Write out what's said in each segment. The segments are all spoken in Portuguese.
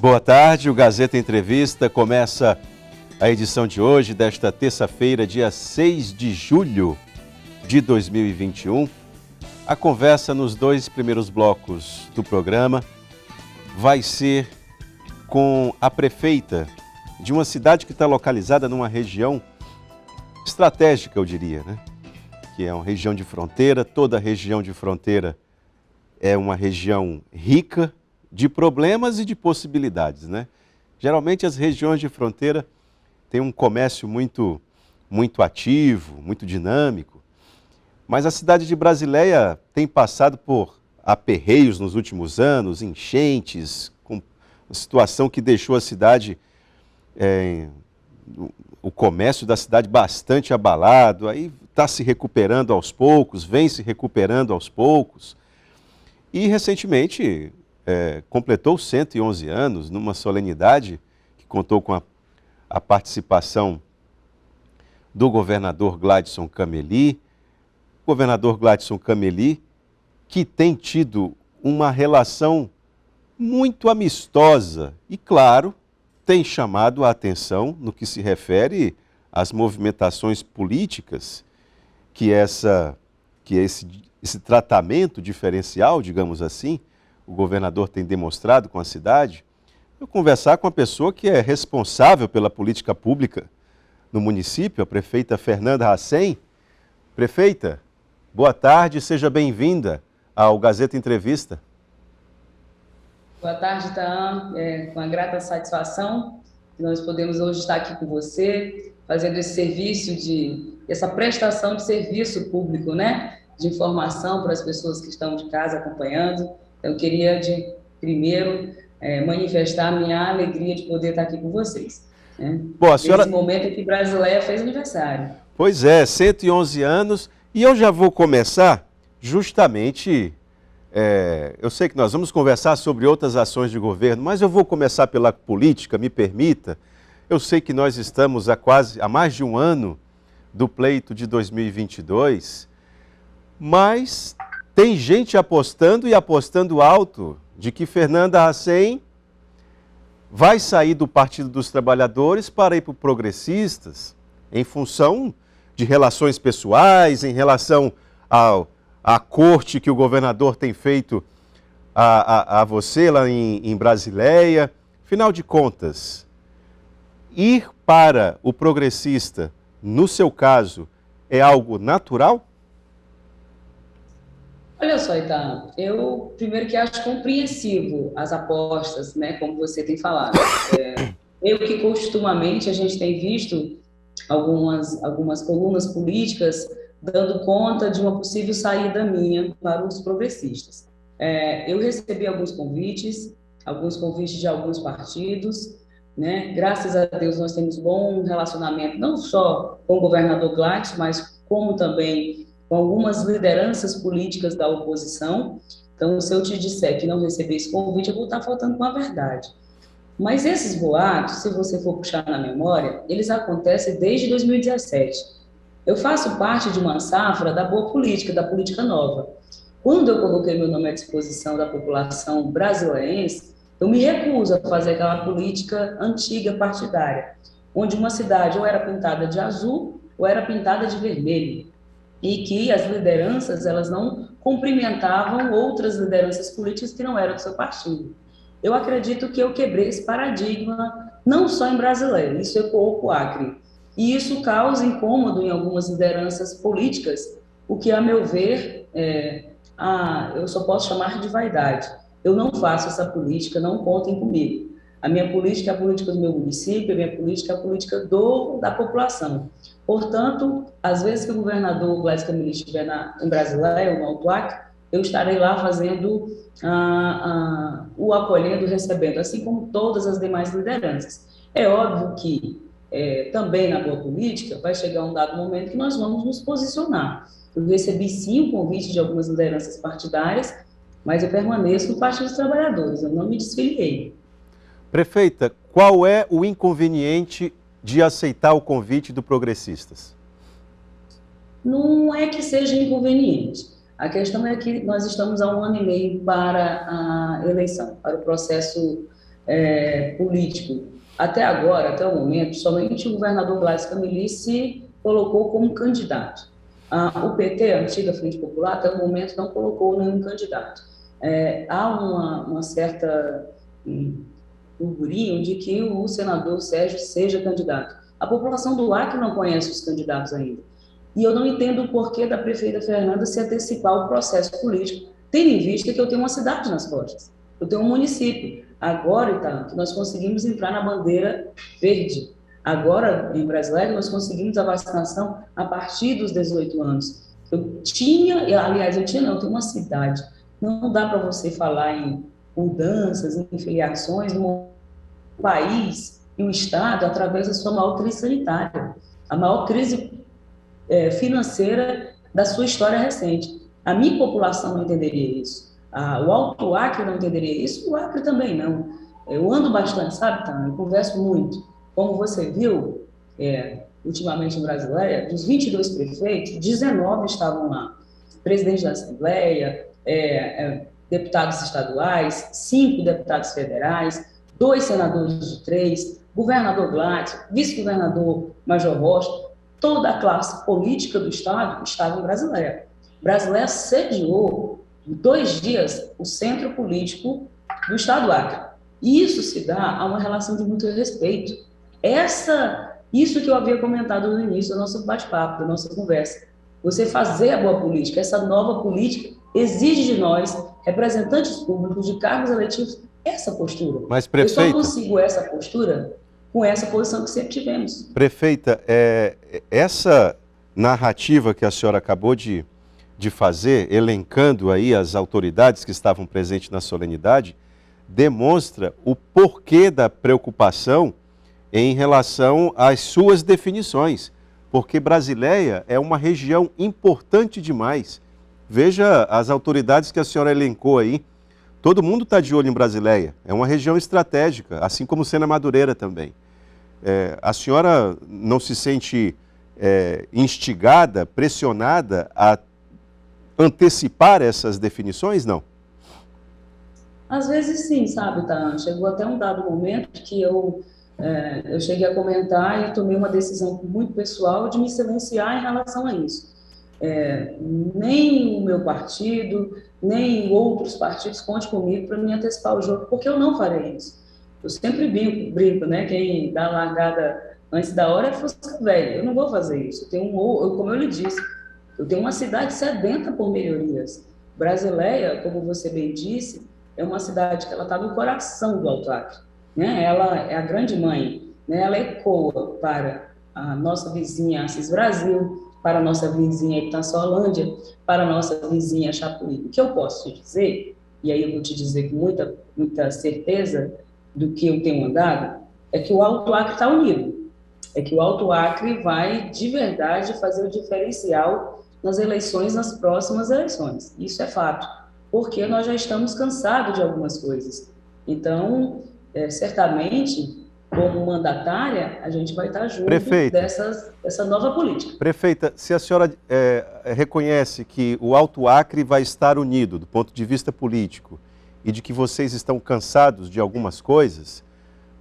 Boa tarde, o Gazeta Entrevista começa a edição de hoje, desta terça-feira, dia 6 de julho de 2021. A conversa nos dois primeiros blocos do programa vai ser com a prefeita de uma cidade que está localizada numa região estratégica, eu diria, né? Que é uma região de fronteira. Toda região de fronteira é uma região rica de problemas e de possibilidades, né? Geralmente as regiões de fronteira têm um comércio muito ativo, muito dinâmico, mas a cidade de Brasileia tem passado por aperreios nos últimos anos, enchentes, com uma situação que deixou a cidade, o comércio da cidade bastante abalado, aí está se recuperando aos poucos, vem se recuperando aos poucos, e recentemente completou 111 anos, numa solenidade que contou com a participação do governador Gladson Cameli. Governador Gladson Cameli, que tem tido uma relação muito amistosa e, claro, tem chamado a atenção no que se refere às movimentações políticas que esse tratamento diferencial, digamos assim, o governador tem demonstrado com a cidade. Eu conversar com a pessoa que é responsável pela política pública no município, a prefeita Fernanda Hassen. Prefeita, boa tarde, seja bem-vinda ao Gazeta Entrevista. Boa tarde, Taan. Com a grata satisfação que nós podemos hoje estar aqui com você, fazendo esse serviço essa prestação de serviço público, né? De informação para as pessoas que estão de casa acompanhando. Eu queria, primeiro, manifestar a minha alegria de poder estar aqui com vocês. Né? Bom, a senhora... Nesse momento em que Brasileia fez aniversário. Pois é, 111 anos. E eu já vou começar justamente... eu sei que nós vamos conversar sobre outras ações de governo, mas eu vou começar pela política, me permita. Eu sei que nós estamos há mais de um ano do pleito de 2022, mas tem gente apostando e apostando alto de que Fernanda Hassen vai sair do Partido dos Trabalhadores para ir para o Progressistas, em função de relações pessoais, em relação à corte que o governador tem feito a você lá em Brasileia. Afinal de contas, ir para o Progressista, no seu caso, é algo natural? Olha só, Ita, eu primeiro que acho compreensivo as apostas, né, como você tem falado. Eu que costumamente a gente tem visto algumas colunas políticas dando conta de uma possível saída minha para os progressistas. Eu recebi alguns convites de alguns partidos, né? Graças a Deus nós temos bom relacionamento, não só com o governador Gladson, mas como também com algumas lideranças políticas da oposição. Então, se eu te disser que não recebi esse convite, eu vou estar faltando com a verdade. Mas esses boatos, se você for puxar na memória, eles acontecem desde 2017. Eu faço parte de uma safra da boa política, da política nova. Quando eu coloquei meu nome à disposição da população brasileira, eu me recuso a fazer aquela política antiga partidária, onde uma cidade ou era pintada de azul ou era pintada de vermelho, e que as lideranças elas não cumprimentavam outras lideranças políticas que não eram do seu partido. Eu acredito que eu quebrei esse paradigma, não só em Brasileia, isso ecoou para o Acre. E isso causa incômodo em algumas lideranças políticas, o que, a meu ver, eu só posso chamar de vaidade. Eu não faço essa política, não contem comigo. A minha política é a política do meu município, a minha política é a política da população. Portanto, às vezes que o governador Gladson Cameli estiver em Brasileia ou no Alto Acre, eu estarei lá fazendo o acolhendo, recebendo, assim como todas as demais lideranças. É óbvio que também na boa política vai chegar um dado momento que nós vamos nos posicionar. Eu recebi sim o convite de algumas lideranças partidárias, mas eu permaneço no Partido dos Trabalhadores, eu não me desfiliei. Prefeita, qual é o inconveniente de aceitar o convite do Progressistas? Não é que seja inconveniente. A questão é que nós estamos há 1 ano e meio para a eleição, para o processo político. Até agora, até o momento, somente o governador Gladys Camili se colocou como candidato. O PT, a antiga Frente Popular, até o momento não colocou nenhum candidato. Há uma certa burburinho de que o senador Sérgio seja candidato. A população do Acre não conhece os candidatos ainda. E eu não entendo o porquê da prefeita Fernanda se antecipar o processo político, tendo em vista que eu tenho uma cidade nas costas, eu tenho um município. Agora, então, que nós conseguimos entrar na bandeira verde. Agora, em Brasília, nós conseguimos a vacinação a partir dos 18 anos. Eu tenho uma cidade. Não dá para você falar em mudanças, em filiações no país e o Estado através da sua maior crise sanitária, a maior crise financeira da sua história recente. A minha população não entenderia isso. O Alto Acre não entenderia isso, o Acre também não. Eu ando bastante, sabe, Tânia? Eu converso muito. Como você viu, ultimamente em Brasília, dos 22 prefeitos, 19 estavam lá. Presidente da Assembleia, deputados estaduais, 5 deputados federais, 2 senadores de 3, governador Gladys, vice-governador Major Rocha, toda a classe política do Estado estava em Brasília. Brasília sediou, em 2 dias, o centro político do Estado do Acre. E isso se dá a uma relação de muito respeito. Isso que eu havia comentado no início do nosso bate-papo, da nossa conversa. Você fazer a boa política, essa nova política, exige de nós, representantes públicos de cargos eletivos, essa postura. Mas, prefeita, eu só consigo essa postura com essa posição que sempre tivemos. Prefeita, essa narrativa que a senhora acabou de fazer, elencando aí as autoridades que estavam presentes na solenidade, demonstra o porquê da preocupação em relação às suas definições, porque Brasileia é uma região importante demais. Veja as autoridades que a senhora elencou aí. Todo mundo está de olho em Brasileia. É uma região estratégica, assim como Sena Madureira também. A senhora não se sente instigada, pressionada a antecipar essas definições, não? Às vezes sim, sabe, tá? Chegou até um dado momento que eu cheguei a comentar e tomei uma decisão muito pessoal de me silenciar em relação a isso. Nem o meu partido, nem outros partidos conte comigo para me antecipar o jogo, porque eu não farei isso. Eu sempre brinco, né? Quem dá a largada antes da hora é fosca velha. Eu não vou fazer isso. Como eu lhe disse, eu tenho uma cidade sedenta por melhorias. Brasileia, como você bem disse, é uma cidade que ela está no coração do Alto Acre, né? Ela é a grande mãe, né? Ela ecoa para a nossa vizinha Assis Brasil, para a nossa vizinha Itaçolândia, para a nossa vizinha Chapuí. O que eu posso te dizer, e aí eu vou te dizer com muita certeza do que eu tenho andado, é que o Alto Acre está unido, é que o Alto Acre vai, de verdade, fazer o diferencial nas eleições, nas próximas eleições. Isso é fato, porque nós já estamos cansados de algumas coisas. Então, certamente, como mandatária, a gente vai estar junto dessa nova política. Prefeita, se a senhora reconhece que o Alto Acre vai estar unido do ponto de vista político e de que vocês estão cansados de algumas coisas,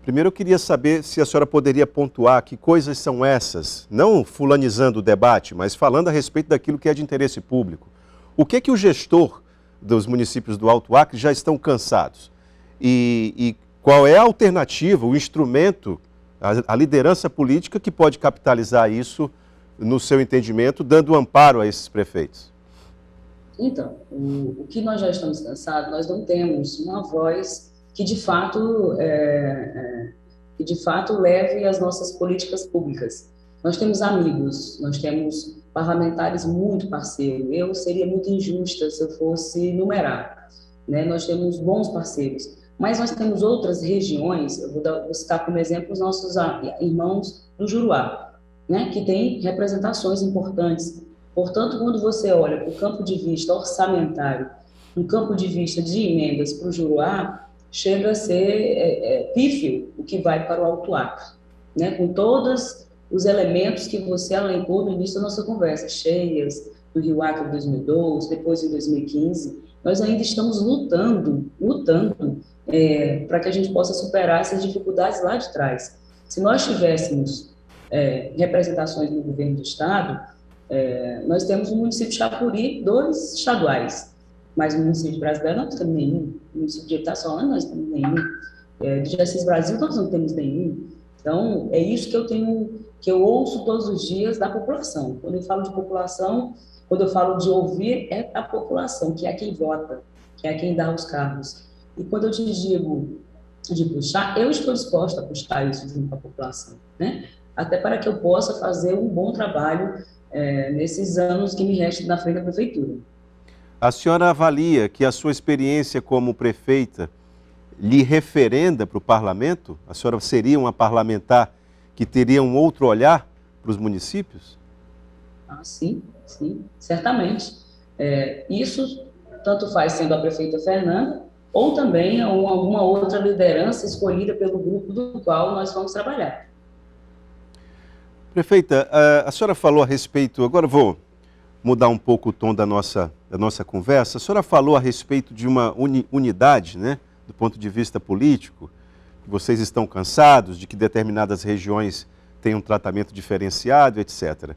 primeiro eu queria saber se a senhora poderia pontuar que coisas são essas, não fulanizando o debate, mas falando a respeito daquilo que é de interesse público. O que o gestor dos municípios do Alto Acre já estão cansados? E qual é a alternativa, o instrumento, a liderança política que pode capitalizar isso, no seu entendimento, dando amparo a esses prefeitos? Então, o que nós já estamos cansados, nós não temos uma voz que de fato leve as nossas políticas públicas. Nós temos amigos, nós temos parlamentares muito parceiros. Eu seria muito injusta se eu fosse numerar, né? Nós temos bons parceiros, mas nós temos outras regiões. Eu vou citar como exemplo os nossos irmãos do Juruá, né? Que têm representações importantes. Portanto, quando você olha para o campo de vista orçamentário, no campo de vista de emendas para o Juruá, chega a ser pífio o que vai para o Alto Acre, né? Com todos os elementos que você elencou no início da nossa conversa, cheias, do Rio Acre em 2012, depois em 2015, nós ainda estamos lutando para que a gente possa superar essas dificuldades lá de trás. Se nós tivéssemos representações no governo do Estado, nós temos o município de Chapuri, 2 estaduais, mas no município de Brasileiro nós não temos nenhum, no município de Itaçolândia nós não temos nenhum, de Assis Brasil nós não temos nenhum. Então, é isso que eu ouço todos os dias da população. Quando eu falo de população, quando eu falo de ouvir, é a população, que é quem vota, que é quem dá os cargos. E quando eu te digo de puxar, eu estou disposta a puxar isso junto com a população, né? Até para que eu possa fazer um bom trabalho nesses anos que me restam na frente da prefeitura. A senhora avalia que a sua experiência como prefeita lhe referenda para o parlamento? A senhora seria uma parlamentar que teria um outro olhar para os municípios? Ah, sim, certamente. Isso tanto faz sendo a prefeita Fernanda, ou também alguma outra liderança escolhida pelo grupo do qual nós vamos trabalhar. Prefeita, a senhora falou a respeito, agora eu vou mudar um pouco o tom da nossa conversa, a senhora falou a respeito de uma unidade, né, do ponto de vista político, que vocês estão cansados de que determinadas regiões têm um tratamento diferenciado, etc.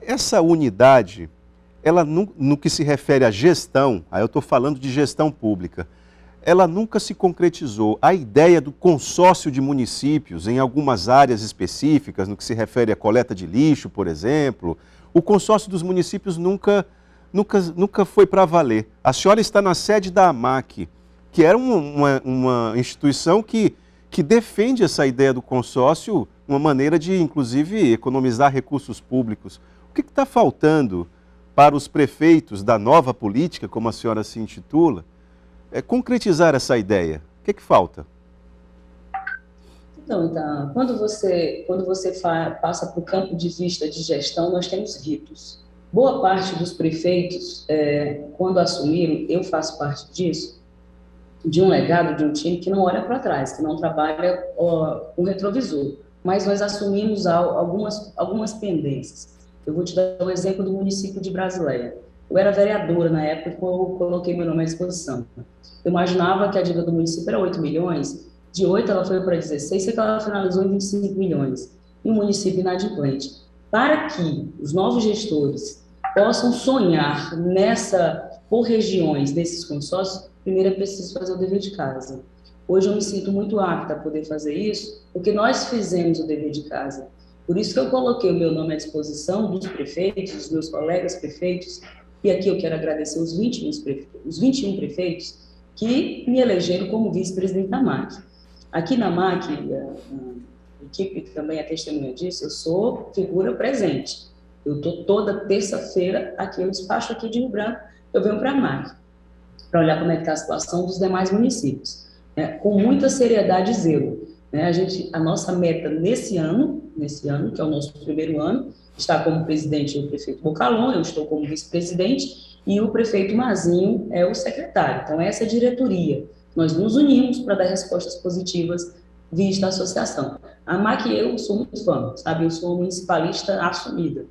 Essa unidade, ela no que se refere à gestão, aí eu estou falando de gestão pública, ela nunca se concretizou. A ideia do consórcio de municípios em algumas áreas específicas, no que se refere à coleta de lixo, por exemplo, o consórcio dos municípios nunca foi para valer. A senhora está na sede da AMAC, que era uma instituição que defende essa ideia do consórcio, uma maneira de, inclusive, economizar recursos públicos. O que está faltando para os prefeitos da nova política, como a senhora se intitula, concretizar essa ideia? O que falta? Então, quando você passa para o campo de vista de gestão, nós temos ritos. Boa parte dos prefeitos, quando assumiram, eu faço parte disso, de um legado de um time que não olha para trás, que não trabalha com retrovisor. Mas nós assumimos algumas pendências. Eu vou te dar o exemplo do município de Brasileia. Eu era vereadora na época que eu coloquei meu nome à disposição. Eu imaginava que a dívida do município era 8 milhões, de 8 ela foi para 16, sei que ela finalizou em 25 milhões. E um município inadimplente. Para que os novos gestores possam sonhar por regiões desses consórcios, primeiro é preciso fazer o dever de casa. Hoje eu me sinto muito apta a poder fazer isso, porque nós fizemos o dever de casa. Por isso que eu coloquei o meu nome à disposição dos prefeitos, dos meus colegas prefeitos, e aqui eu quero agradecer os 21 prefeitos que me elegeram como vice-presidente da MAC. Aqui na MAC, a equipe que também é testemunha disso, eu sou figura presente. Eu estou toda terça-feira aqui, eu despacho aqui de Rio Branco, eu venho para a MAC, para olhar como é que está a situação dos demais municípios, com muita seriedade e zelo. A nossa meta nesse ano, que é o nosso primeiro ano, está como presidente o prefeito Bocalon, eu estou como vice-presidente, e o prefeito Mazinho é o secretário. Então, essa diretoria, nós nos unimos para dar respostas positivas vista a associação. A MAC, eu sou muito fã, sabe? Eu sou municipalista assumida.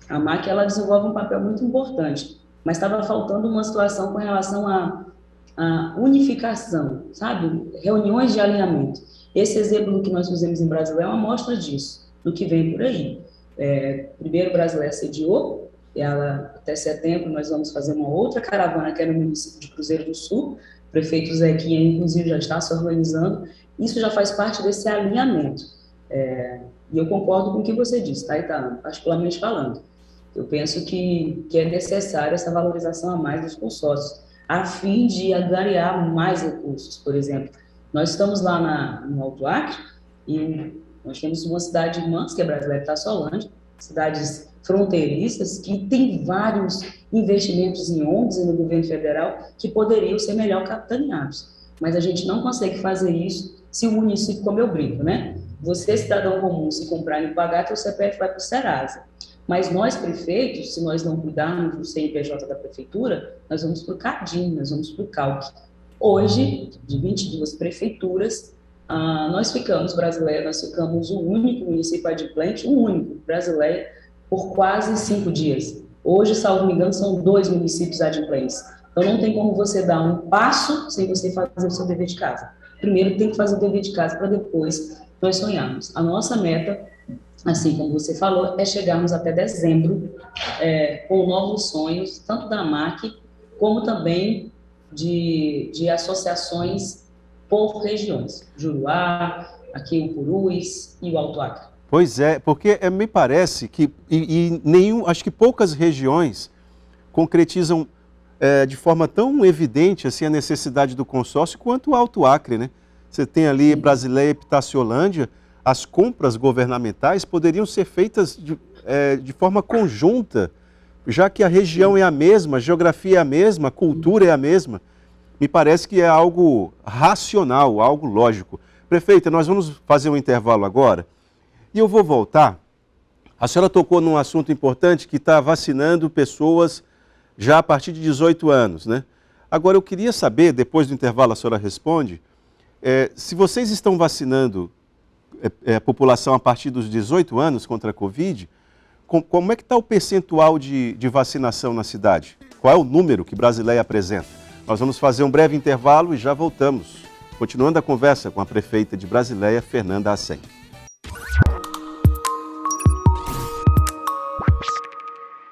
A MAC, ela desenvolve um papel muito importante, mas estava faltando uma situação com relação à unificação, sabe? Reuniões de alinhamento. Esse exemplo do que nós fizemos em Brasileiro é uma amostra disso, do que vem por aí. Primeiro, Brasileiro sediou, até setembro nós vamos fazer uma outra caravana que é no município de Cruzeiro do Sul, o prefeito Zequinha, inclusive, já está se organizando, isso já faz parte desse alinhamento. E eu concordo com o que você disse, tá, Itana? Particularmente falando. Eu penso que é necessária essa valorização a mais dos consórcios, a fim de angariar mais recursos. Por exemplo, nós estamos lá no Alto Acre e nós temos uma cidade irmã, que é Brasileiro Itaçolândia, cidades fronteiriças que tem vários investimentos em ONGs e no governo federal que poderiam ser melhor capitaneados. Mas a gente não consegue fazer isso se o município, como eu brinco, né? Você, cidadão comum, se comprar e pagar, teu CPF vai para o Serasa. Mas nós, prefeitos, se nós não cuidarmos do CNPJ da prefeitura, nós vamos para o CADIM, nós vamos para o CALC. Hoje, de 22 prefeituras, nós ficamos o único município adimplente, o único brasileiro, por quase 5 dias. Hoje, salvo me engano, são 2 municípios adimplentes. Então, não tem como você dar um passo sem você fazer o seu dever de casa. Primeiro, tem que fazer o dever de casa para depois nós sonharmos. A nossa meta, assim como você falou, é chegarmos até dezembro com novos sonhos, tanto da AMAC, como também de associações por regiões. Juruá, aqui o Purus e o Alto Acre. Pois é, porque me parece que acho que poucas regiões concretizam de forma tão evidente assim a necessidade do consórcio quanto o Alto Acre, né? Você tem ali Brasileia e Epitaciolândia, as compras governamentais poderiam ser feitas de forma conjunta, já que a região é a mesma, a geografia é a mesma, a cultura é a mesma. Me parece que é algo racional, algo lógico. Prefeita, nós vamos fazer um intervalo agora e eu vou voltar. A senhora tocou num assunto importante que está vacinando pessoas já a partir de 18 anos, né? Agora eu queria saber, depois do intervalo a senhora responde, se vocês estão vacinando a população a partir dos 18 anos contra a Covid, como é que está o percentual de vacinação na cidade? Qual é o número que Brasileia apresenta? Nós vamos fazer um breve intervalo e já voltamos. Continuando a conversa com a prefeita de Brasileia, Fernanda Hassem.